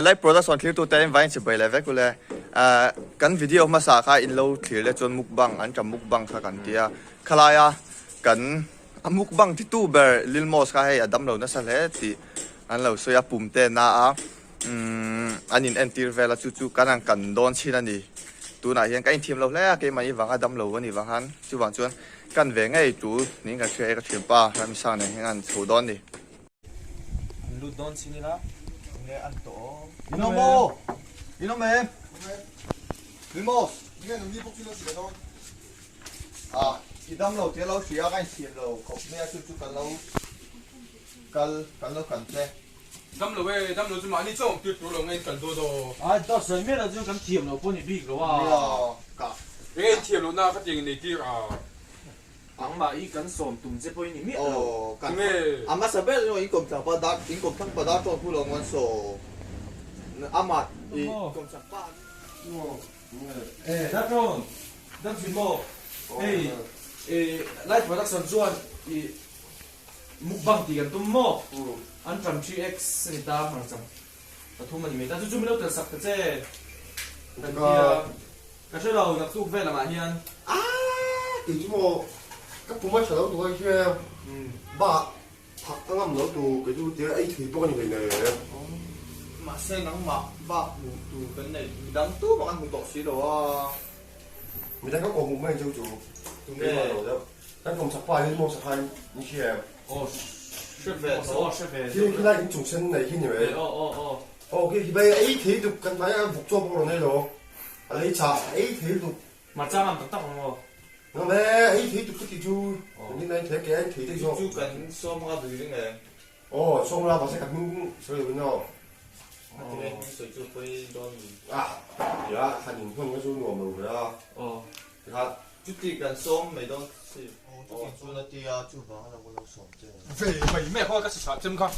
like production clear to time vine se bai leve kule kan video ma sa kha in lo clear le chon mukbang an tam mukbang kha kan tia khalaya kan mukbang ti tu ber lil mos kha he adam lo na sa le ti an lo so ya pumte na a anin entir vela chu chu kanang kan don chin ani tu na hian kain thim lo le ke mai wang adam lo ani wang han chu wang chuan kan ve ngai tu ning ka thre ka thim pa ram sa ne hingan chu don ni lu don sini la nge an to ino me limos nge nang di pok sila sila don idam lo te lo sia kan sim lo khop me chu chu kan lo kan te đâm rồi về đâm rồi chứ mà đi trông tuyệt đối là ngay cần đôi đồ đó sớm biết là chứ cắm thiểm nó bún bị rồi cả ngay thiệp luôn na phát triển này kia ang mà ý cắn sồn tùng sẽ bún bị kan ama sabe no inkom sa padak inkom thang padak to pulo ngon so amat inkom sa pa đáp rồi đáp gì mò lại phải đáp sẵn chuan mukbang thì gần tụm mò anh trầm 3x người ta bằng rằng là thu mình ta chú mình đâu tự sạc cái xe cái kia cái chỗ đầu nhập tu về là mà hiền thì chú mò các phụ huynh đâu tụi kia bà thật tăng âm đâu tụi cái chú tiếng ấy thì bao nhiêu người này mà xe nắng mà ba tu cái này đắng tu bằng ăn một bọc xí đồ người ta có còn một mấy chú tụi nghe rồi đó các cùng sắp bài lên mua sắp hai như kia xuất về khi nay cũng trùng sinh này khi nhiều vậy cái bây ấy thì được cần phải phục cho bao này rồi lấy trà ấy thì được mà cha làm tắc không nó bé ấy thì được cái chú như này thế cái anh thì đấy rồi chú cần xôm ra từ cái này xong ra và sẽ gặp những số liệu với nhau cái này sợi chú phải đón dạ thành hình hơn cái chú ngồi mù rồi đó chú chỉ cần xôm mày đón chú nó đi chú vào là có lâu xôm chứ về mày mẹ coi cái sự chân không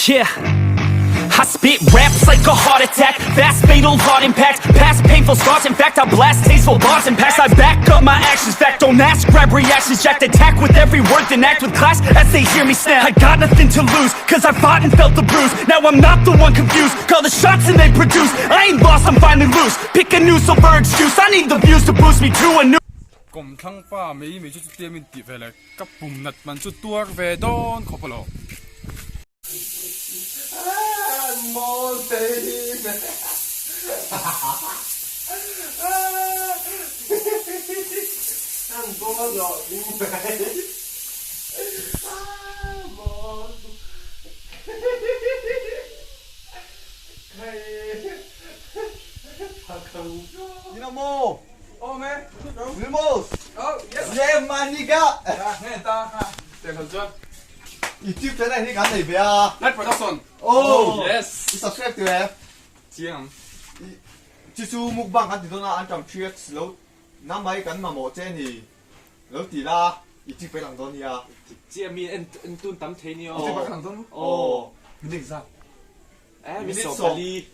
Yeah, I spit raps like a heart attack, fast fatal heart impact, past painful scars, in fact I blast tasteful bars and packs, I back up my actions, fact don't ask, grab reactions, jacked attack with every word, then act with class as they hear me snap, I got nothing to lose, cause I fought and felt the bruise, now I'm not the one confused, call the shots and they produce, I ain't lost, I'm finally loose, pick a new silver excuse, I need the views to boost me to a new cùng thăng pa mấy chút tiêm mình tỉ về là cấp bùm nặt mình chút tua về đón khó phải lo Monte ăn có rồi đi về Dinamo mẹ Limos yes yeah maniga nghe ta tiền thật chưa YouTube channel này cái này về Light production yes subscribe to em chiang chú mukbang anh thì tôi nói anh trồng trick lâu năm mấy cái mà một trên thì lâu thì là YouTube phải làm đó nha chia mi anh tuân tắm thế nhiều Chị bắt thằng Tuấn mình định sao mi sổ bali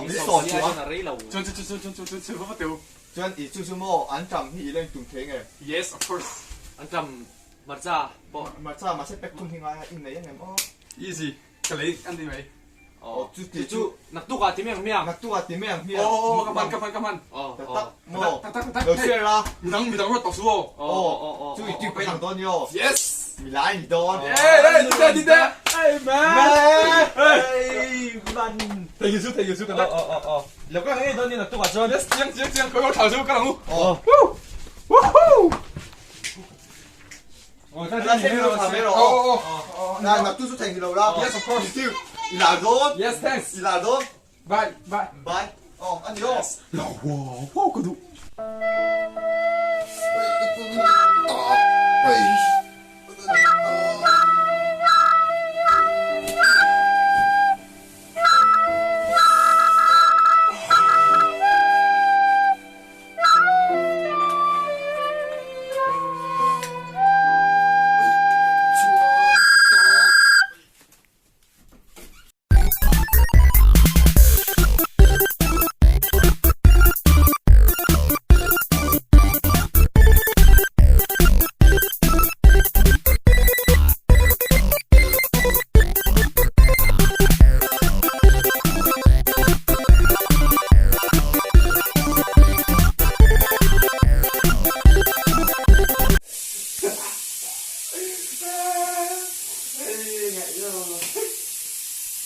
mi sổ gì chưa là rấy lầu chưa có bắt đầu cho anh chú mô anh trồng thì lên tụng thế nghe yes of course anh trầm mặt ra bỏ mà sao mà sẽ bách cung thiên ai in này anh em easy cái lấy ăn đi mày chú nặc tu cả tím miệng miệng nặc tu à tím miệng miệng come on tắt đầu xe ra mình đang rất tốc số chú YouTube phải làm đó nhiều yes mình lại đi đó đi đây hey man hey man thầy Giêsu cái đó liệu các anh đơn như là tu cả trơn yes chiang có thảo số cái nào ra xem video thả mấy rồi này nặc tu số thành gì đâu ra yes of course là rốt yes thanks là rốt bye bye anh đi đâu wow cái đủ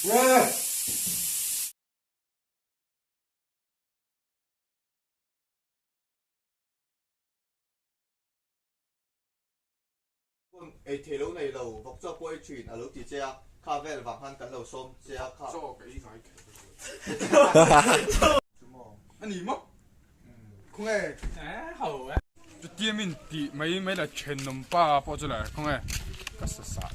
nghe ai thế lâu này lâu vóc cho quay chuyện ở lúc thì che cà phê vàng han cắn đầu xôm che cà 做给佢 chú mò อันนี้มั้ง không nghe 誒好啊！就店面底没了全能把包出来，看哎，个是啥？